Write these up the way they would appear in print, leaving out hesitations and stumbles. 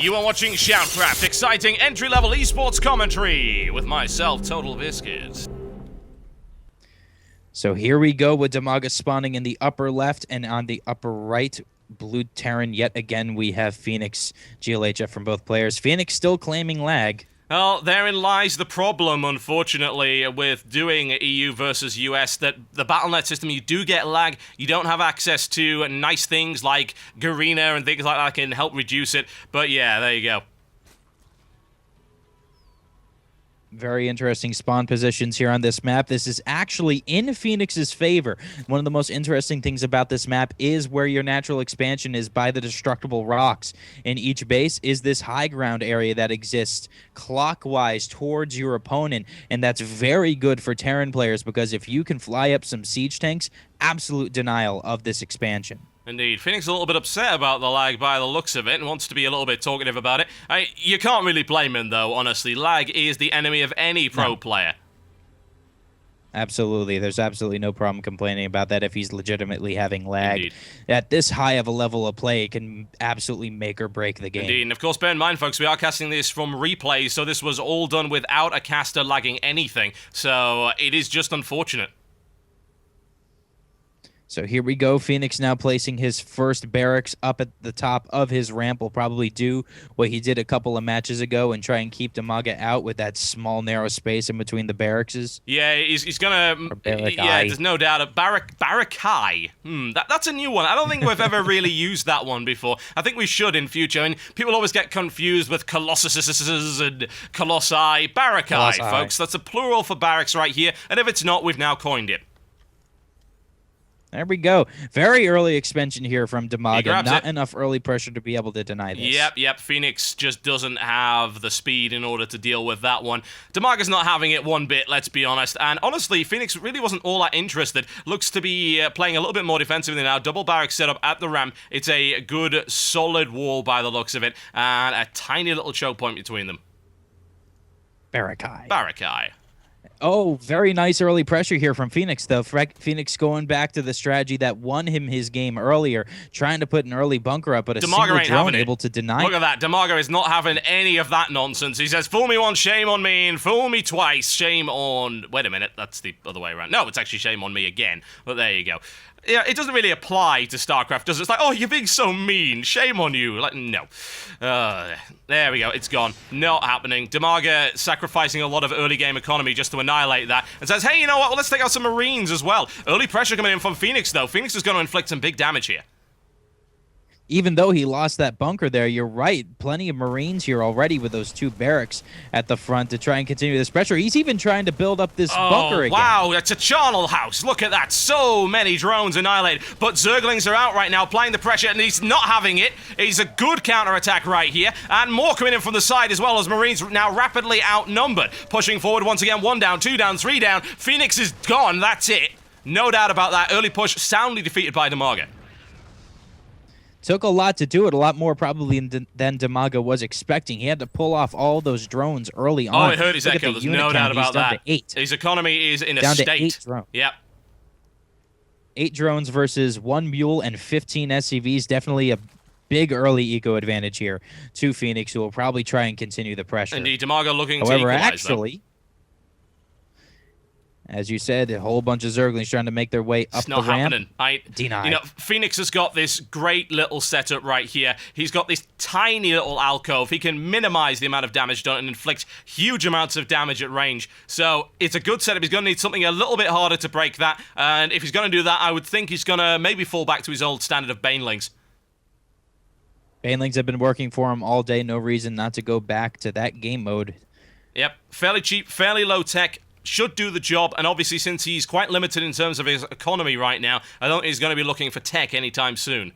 You are watching SHOUTcraft, exciting entry-level esports commentary with myself, TotalBiscuit. So here we go with Dimaga spawning in the upper left, and on the upper right, Blue Terran. Yet again, we have Fenix, GLHF from both players. Fenix still claiming lag. Well, therein lies the problem, unfortunately, with doing EU versus US, that the BattleNet system, you do get lag, you don't have access to nice things like Garena and things like that can help reduce it, but yeah, there you go. Very interesting spawn positions here on this map. This is actually in Fenix's favor. One of the most interesting things about this map is where your natural expansion is by the destructible rocks. In each base is this high ground area that exists clockwise towards your opponent, and that's very good for Terran players because if you can fly up some siege tanks, absolute denial of this expansion. Indeed. Fenix is a little bit upset about the lag by the looks of it and wants to be a little bit talkative about it. You can't really blame him, though, honestly. Lag is the enemy of any pro player. Absolutely. There's absolutely no problem complaining about that if he's legitimately having lag. Indeed. At this high of a level of play, it can absolutely make or break the game. Indeed. And of course, bear in mind, folks, we are casting this from replays, so this was all done without a caster lagging anything. So it is just unfortunate. So here we go. Fenix now placing his first barracks up at the top of his ramp. Will probably do what he did a couple of matches ago and try and keep Dimaga out with that small, narrow space in between the barracks. Yeah, he's gonna... Yeah, there's no doubt. Barrakai. That's a new one. I don't think we've ever really used that one before. I think we should in future. And people always get confused with colossuses and colossi. Barrakai, folks. That's a plural for barracks right here. And if it's not, we've now coined it. There we go. Very early expansion here from Dimaga. Not enough early pressure to be able to deny this. Yep. Fenix just doesn't have the speed in order to deal with that one. Dimaga's not having it one bit, let's be honest. And honestly, Fenix really wasn't all that interested. Looks to be playing a little bit more defensively now. Double barracks set up at the ramp. It's a good, solid wall by the looks of it. And a tiny little choke point between them. Barrakai. Oh, very nice early pressure here from Fenix, though. Fenix going back to the strategy that won him his game earlier, trying to put an early bunker up, but a single drone able to deny. Look at that. Dimaga is not having any of that nonsense. He says, fool me once, shame on me, and fool me twice, shame on... Wait a minute, that's the other way around. No, it's actually shame on me again, but there you go. Yeah, it doesn't really apply to StarCraft, does it? It's like, oh, you're being so mean. Shame on you. Like, no. There we go. It's gone. Not happening. Dimaga sacrificing a lot of early game economy just to annihilate that and says, hey, you know what? Well, let's take out some Marines as well. Early pressure coming in from Fenix, though. Fenix is going to inflict some big damage here. Even though he lost that bunker there, you're right. Plenty of Marines here already with those two barracks at the front to try and continue this pressure. He's even trying to build up this bunker again. Wow, it's a charnel house. Look at that. So many drones annihilated. But Zerglings are out right now, applying the pressure, and he's not having it. He's a good counterattack right here. And more coming in from the side as well, as Marines now rapidly outnumbered. Pushing forward once again. 1 down, 2 down, 3 down. Fenix is gone. That's it. No doubt about that. Early push soundly defeated by Dimaga. Took a lot to do it, a lot more probably than Dimaga was expecting. He had to pull off all those drones early on. Oh, I heard his echo. There's no doubt about that. His economy is in a state. Down to 8 drones. Yep. 8 drones versus 1 mule and 15 SCVs. Definitely a big early eco advantage here to Fenix, who will probably try and continue the pressure. Indeed, Dimaga looking to equalize, actually, as you said, a whole bunch of Zerglings trying to make their way up the ramp. It's not happening. Denied. You know, Fenix has got this great little setup right here. He's got this tiny little alcove. He can minimize the amount of damage done and inflict huge amounts of damage at range. So it's a good setup. He's going to need something a little bit harder to break that. And if he's going to do that, I would think he's going to maybe fall back to his old standard of Banelings. Banelings have been working for him all day. No reason not to go back to that game mode. Yep. Fairly cheap, fairly low tech. Should do the job, and obviously since he's quite limited in terms of his economy right now, I don't think he's going to be looking for tech anytime soon.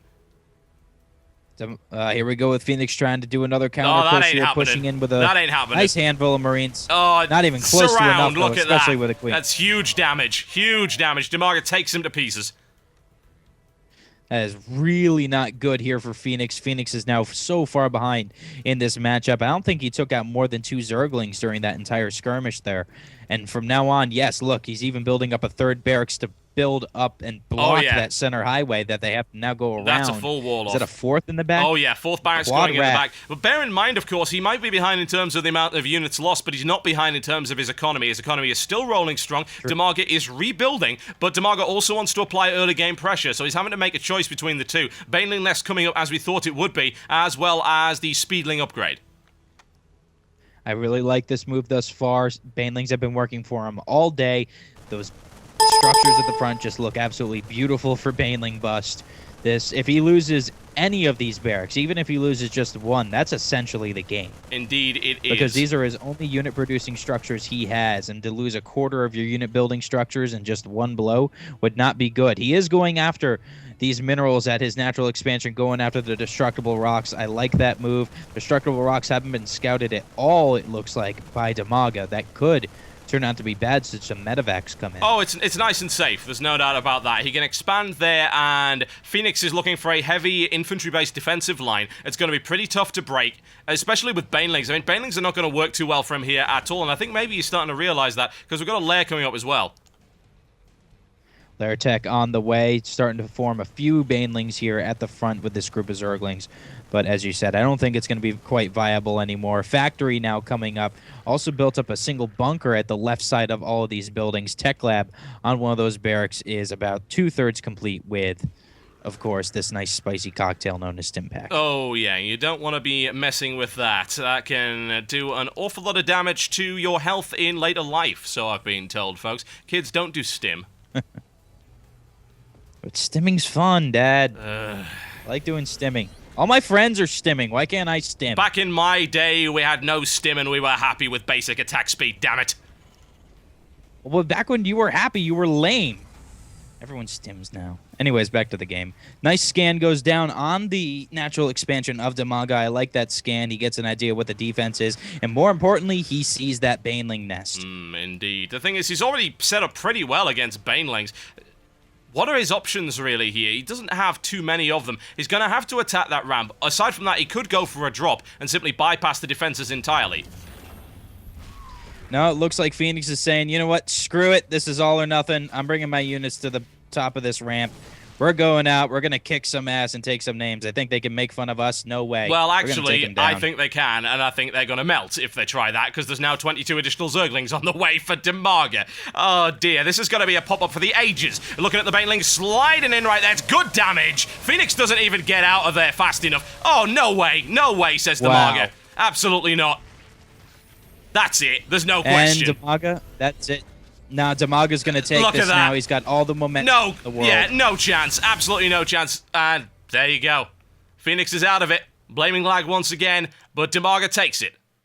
Here we go with Fenix trying to do another counter push here, pushing in with a nice handful of Marines. Oh, not even close to enough, though, look at especially that. with a queen. That's huge damage. Huge damage. Dimaga takes him to pieces. That is really not good here for Fenix. Fenix is now so far behind in this matchup. I don't think he took out more than 2 Zerglings during that entire skirmish there. And from now on, yes, look, he's even building up a 3rd barracks to build up and block yeah. that center highway that they have to now go around. That's a full wall Is off. that a fourth in the back? Oh, yeah, fourth barracks Quad going in the rat. back. But bear in mind, of course, he might be behind in terms of the amount of units lost, but he's not behind in terms of his economy. His economy is still rolling strong. Dimaga is rebuilding, but Dimaga also wants to apply early game pressure, so he's having to make a choice between the two. Baneling nest coming up as we thought it would be, as well as the Speedling upgrade. I really like this move thus far. Banelings have been working for him all day. Those structures at the front just look absolutely beautiful for Baneling bust. If he loses any of these barracks, even if he loses just one, that's essentially the game. Indeed, it is. Because these are his only unit-producing structures he has, and to lose a quarter of your unit-building structures in just one blow would not be good. He is going after these minerals at his natural expansion, going after the destructible rocks. I like that move. Destructible rocks haven't been scouted at all, it looks like, by Dimaga. That could turn out to be bad since some medevacs come in. Oh, it's nice and safe. There's no doubt about that. He can expand there, and Phoenix is looking for a heavy infantry-based defensive line. It's going to be pretty tough to break, especially with Banelings. I mean, Banelings are not going to work too well for him here at all, and I think maybe he's starting to realize that, because we've got a lair coming up as well. Lair tech on the way, starting to form a few Banelings here at the front with this group of Zerglings. But as you said, I don't think it's going to be quite viable anymore. Factory now coming up. Also built up a single bunker at the left side of all of these buildings. Tech lab on one of those barracks is about 2/3 complete with, of course, this nice spicy cocktail known as Stimpack. Oh, yeah, you don't want to be messing with that. That can do an awful lot of damage to your health in later life, so I've been told, folks. Kids, don't do stim. But stimming's fun, Dad. I like doing stimming. All my friends are stimming. Why can't I stim? Back in my day, we had no stim and we were happy with basic attack speed, damn it. Well, back when you were happy, you were lame. Everyone stims now. Anyways, back to the game. Nice scan goes down on the natural expansion of Dimaga. I like that scan. He gets an idea what the defense is. And more importantly, he sees that Baneling nest. Indeed. The thing is, he's already set up pretty well against Banelings. What are his options really here? He doesn't have too many of them. He's going to have to attack that ramp. Aside from that, he could go for a drop and simply bypass the defenses entirely. No, it looks like Phoenix is saying, you know what, screw it. This is all or nothing. I'm bringing my units to the top of this ramp. We're going out. We're going to kick some ass and take some names. I think they can make fun of us. No way. Well, actually, I think they can, and I think they're going to melt if they try that, because there's now 22 additional Zerglings on the way for Dimaga. Oh, dear. This is going to be a pop-up for the ages. Looking at the Baneling sliding in right there. It's good damage. Phoenix doesn't even get out of there fast enough. Oh, no way. No way, says Dimaga. Wow. Absolutely not. That's it. There's no question. And Dimaga, that's it. Now Dimaga's going to take Look this at that. now. He's got all the momentum No, in the world. yeah, no chance. Absolutely no chance. And there you go. Phoenix is out of it. Blaming lag once again, but Dimaga takes it.